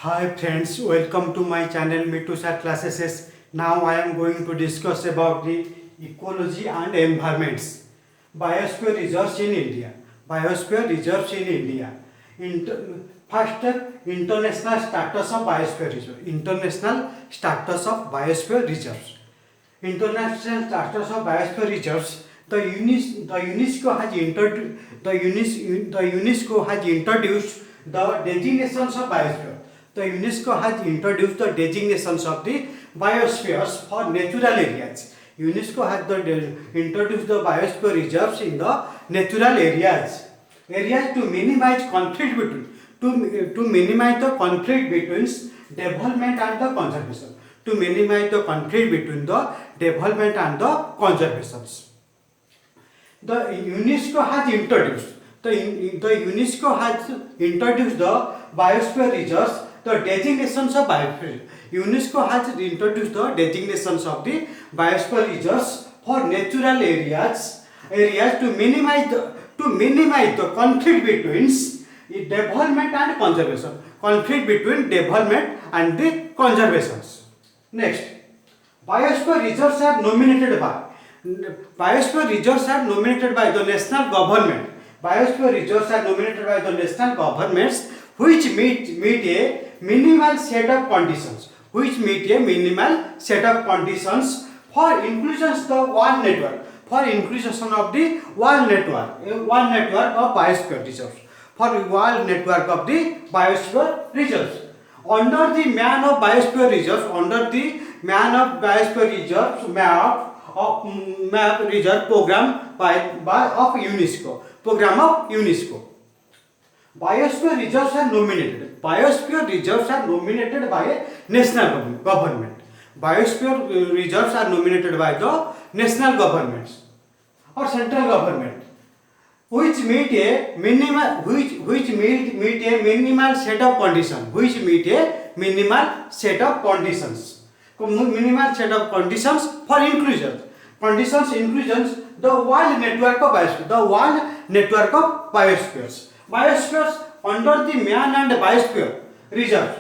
Hi friends, welcome to my channel Mittu Sir Classes. Now I am going to discuss about the ecology and environments. Biosphere reserves in India. Biosphere reserves in India. First step, international status of biosphere reserve. International status of biosphere reserves. International status of biosphere reserves. The UNESCO has introduced the designations of biosphere. The UNESCO has introduced the designations of the biospheres for natural areas. UNESCO has introduced the biosphere reserves in the natural areas. Areas to minimize conflict between to minimize the conflict between development and the conservation. To minimize the conflict between the development and the conservations. The UNESCO has introduced the UNESCO has introduced the biosphere reserves, the designations of biosphere. UNESCO has introduced the designations of the biosphere reserves for natural areas to minimize the conflict between development and conservation. Conflict between development and the conservations. Next, biosphere reserves are nominated by the national government. Biosphere reserves are nominated by the national governments which meet a minimal set of conditions. For inclusion of the world network. For inclusion of the world network of biosphere reserves. For world network of the biosphere reserves. Under the Man of Biosphere Reserves, map reserve program of UNESCO. Biosphere reserves are nominated. Biosphere reserves are nominated by a national government. Biosphere reserves are nominated by the national governments or central government, which meet a minimal set of conditions. Minimal set of conditions for inclusion. Inclusions the world network of biospheres. Biospheres under the Man and Biosphere Reserves.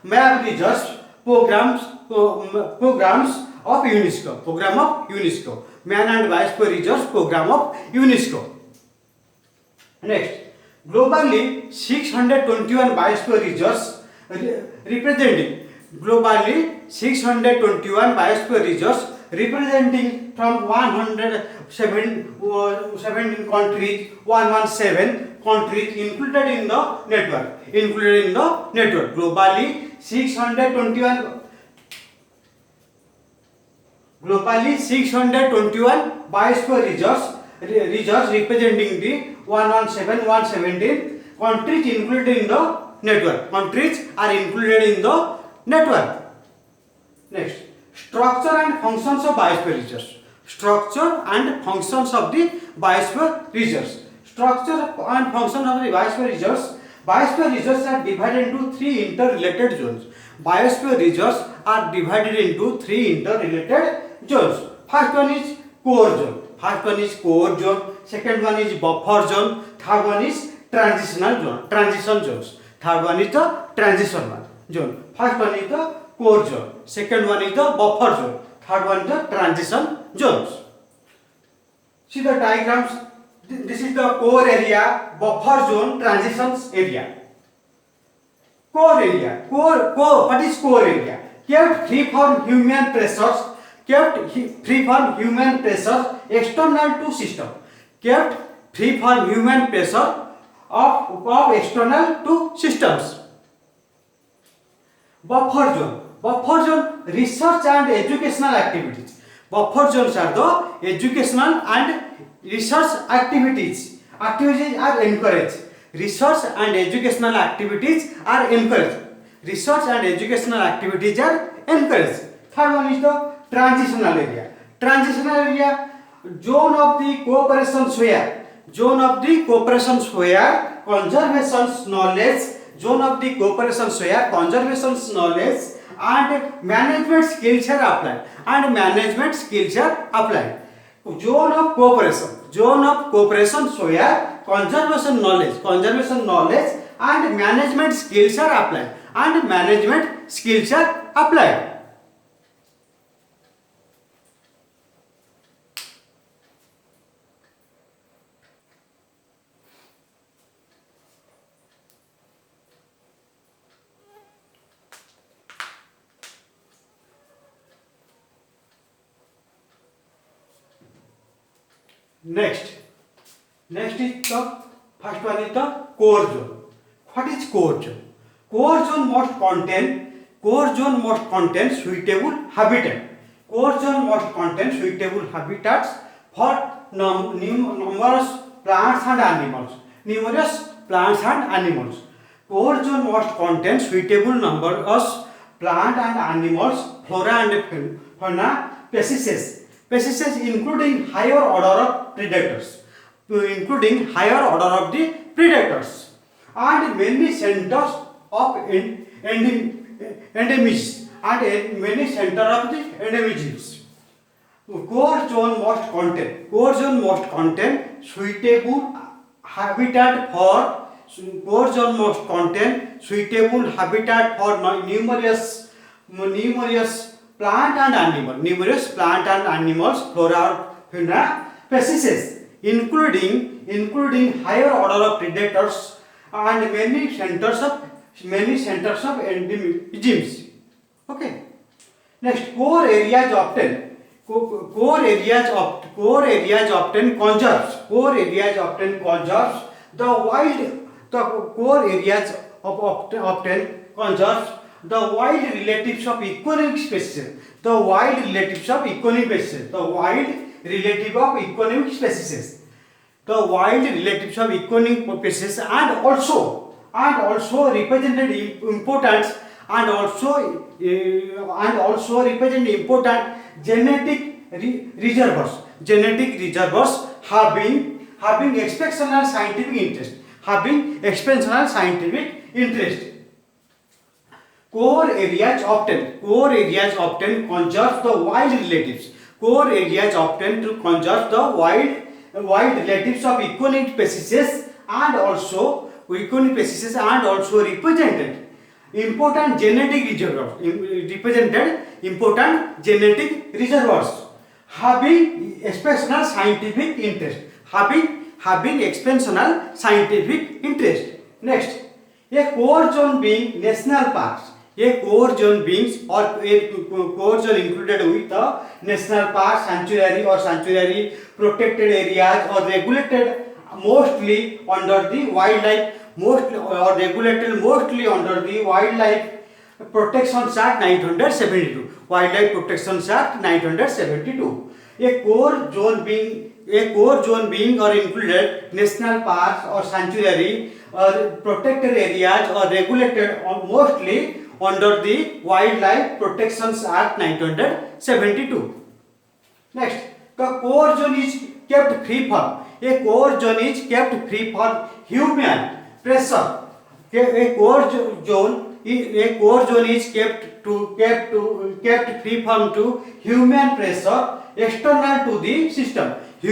Map reserves programs of UNESCO. Man and Biosphere Reserves program of UNESCO. Next, globally 621 biosphere reserves representing from 117 countries, 117 countries included in the network. Globally 621 biosphere reserves representing the 117 countries included in the network. Next, structure and functions of biosphere reserves. Structure and functions of the biosphere reserves. Biosphere reserves are divided into three interrelated zones. First one is core zone. Second one is buffer zone. Third one is transition zones. Third one is the transition zone. First one is the core zone. Second one is the buffer zone. Third one is the transition zones. See the diagrams. This is the core area, buffer zone, transitions area. Core area. What is core area? Kept free from human pressures. External to system. Kept free from human pressure of external to systems. Buffer zone, research and educational activities. Buffer zones are the educational and research activities. Activities are encouraged. Research and educational activities are encouraged. Third one is the transitional area. Zone of the cooperations where conservation knowledge and management skills are applied. Zone of cooperation where conservation knowledge and management skills are applied. And management skills are applied. Next is the first one is the core zone. What is core zone? Core zone must contain suitable habitat. Core zone must contain suitable habitats for numerous plants and animals. Core zone must contain suitable numbers plant and animals, flora and fauna, species including higher order of predators, and many centers of endemisms and many centers of the endemisms. Core zone must contain suitable habitat for numerous plant and animals, flora, fauna, species, including higher order of predators and many centers of endemisms. Okay. Next, core areas often conserves the wild relatives of economic species. The wild relative of economic species and also represented important genetic reservoirs having exceptional scientific interest. Core areas often conserve the wild relatives. Core areas often to conserve the wild relatives of economic species and also represented important genetic reservoirs having exceptional scientific interest. Next, a core zone being national parks. A core zone included with the national park, sanctuary protected areas or regulated mostly under the Wildlife Protection Act 1972. Wildlife Protection Act 1972. A core zone being or included national parks or sanctuary or protected areas or regulated or mostly under the Wildlife Protection Act 1972. Next, the core zone is kept free from. A core zone is kept free from human pressure. A core zone is kept free from human pressure external to the system. A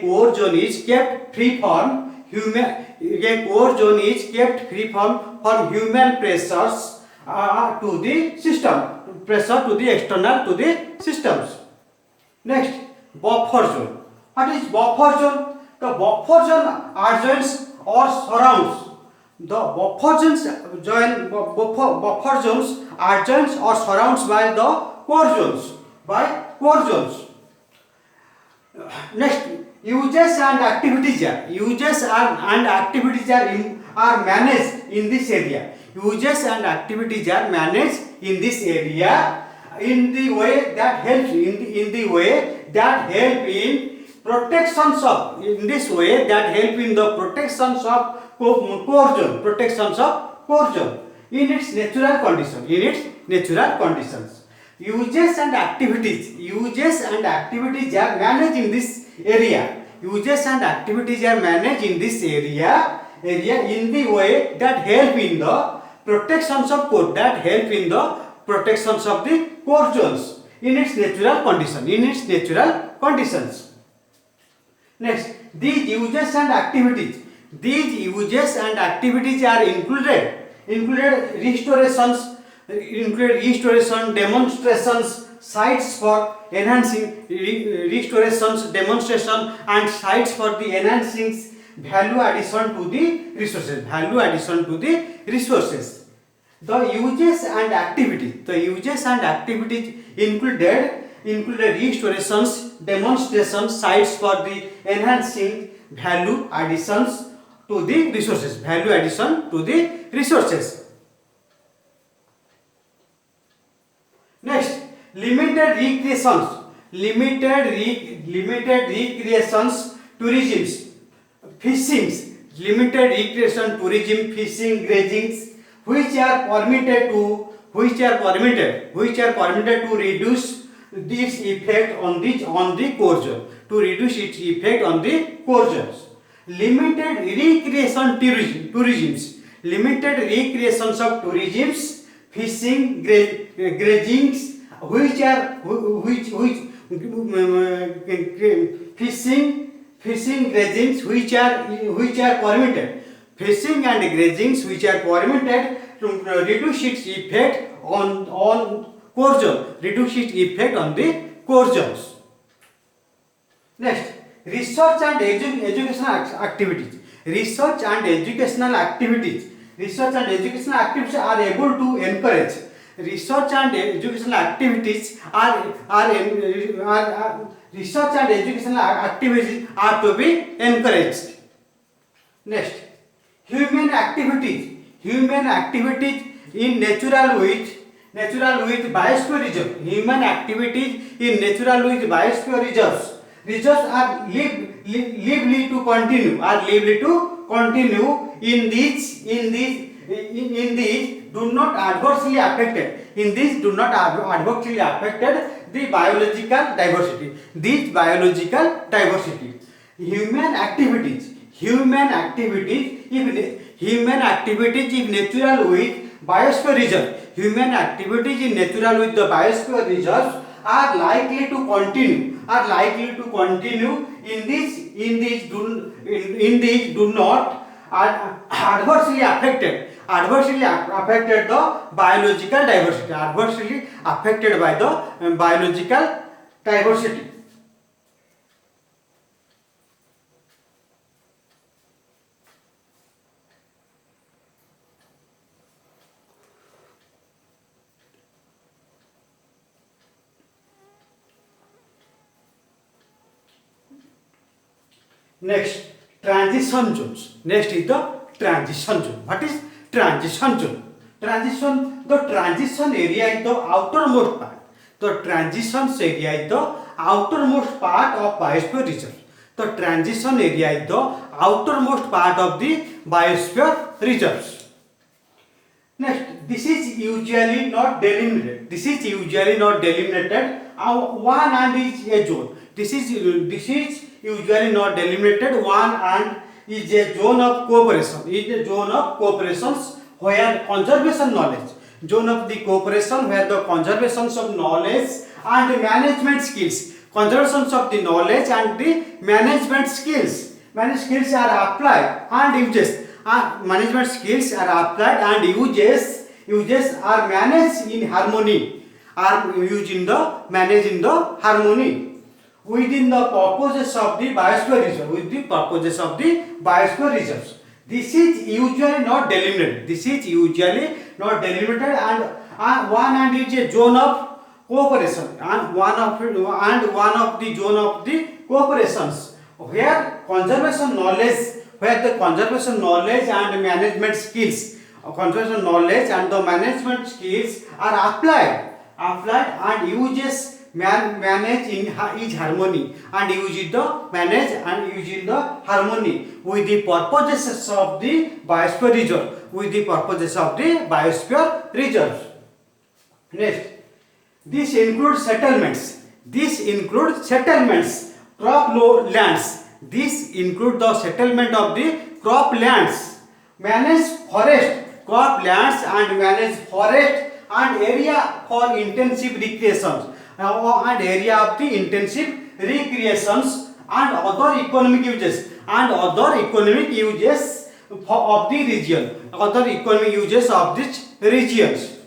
core zone is kept free from human pressures to the system. Pressure to the external to the systems. Next, buffer zone. What is buffer zone? The buffer zone adjoins or surrounds. The buffer zones adjoins or surrounds by the core zones. Next, uses and activities are managed in this area. Uses and activities are managed in this area in the way that helps in protections of in the protections of core zone in its natural conditions. Uses and activities are managed in this area. Uses and activities are managed in this area in the way that help in the protections of the core zones in its natural conditions. Next, these uses and activities These uses and activities are included restoration demonstrations, sites for enhancing restorations demonstration, and sites for the enhancing value addition to the resources. Value addition to the resources. The uses and activities included restorations, demonstrations, sites for the enhancing value additions to the resources. Value addition to the resources. Next, limited recreations, tourism, fishing, limited recreation, tourism, fishing, grazing, which are permitted to reduce its effect on the core zone. To reduce its effect on the core zones. Limited recreation tourism, limited recreations of tourism, fishing, grazing, fishing grazings which are permitted. Fishing and grazings which are permitted to reduce its effect on core zone. Reduce its effect on the core zones. Next, research and educational activities. Research and educational activities are able to encourage. Research and educational activities are to be encouraged. Next, human activities in natural with biosphere reserve. Human activities in natural with biosphere reserves. Reserves are liable to continue in these do not adversely affected. In this do not adversely affected the biological diversity. This biological diversity. Human activities if natural with biosphere reserve. Human activities in natural with the biosphere reserves are likely to continue in these do not adversely affected the biological diversity. Adversely affected by the biological diversity. Next, transition zones. Next is the transition zone. What is transition zone? The transition area is the outermost part. The transition area is the outermost part of biosphere reserve. The transition area is the outermost part of the biosphere reserves. Next, this is usually not delimited. One and is a zone. This is usually not delimited. One and is a zone of cooperation. Where conservation knowledge. Zone of the cooperation where the conservations of knowledge and management skills. Conservations of the knowledge and the management skills. Management skills are applied and uses. Management skills are applied and uses are managed in harmony. Are used in the managed in the harmony within the purposes of the biosphere reserve. This is usually not delimited. And one and is a zone of cooperation and one of the zone of the cooperations where conservation knowledge and management skills are applied and uses manage in is harmony and use the manage and use in the harmony with the purposes of the biosphere reserve. Next, this includes settlements. Crop lands. This include the settlement of the crop lands. Manage forest crop lands and manage forest and area for intensive recreations. And area of the intensive recreations and other economic uses and other economic uses of the region, other economic uses of these regions.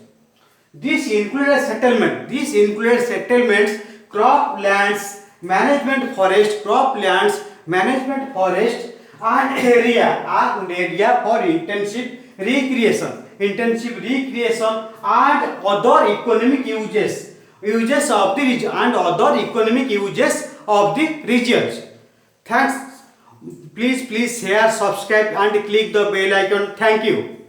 This included settlement. This included settlements, croplands, management forest, croplands, management forest, and area for intensive recreation, and other economic uses of the region, and other economic uses of the regions. Thanks. Please share, subscribe, and click the bell icon. Thank you.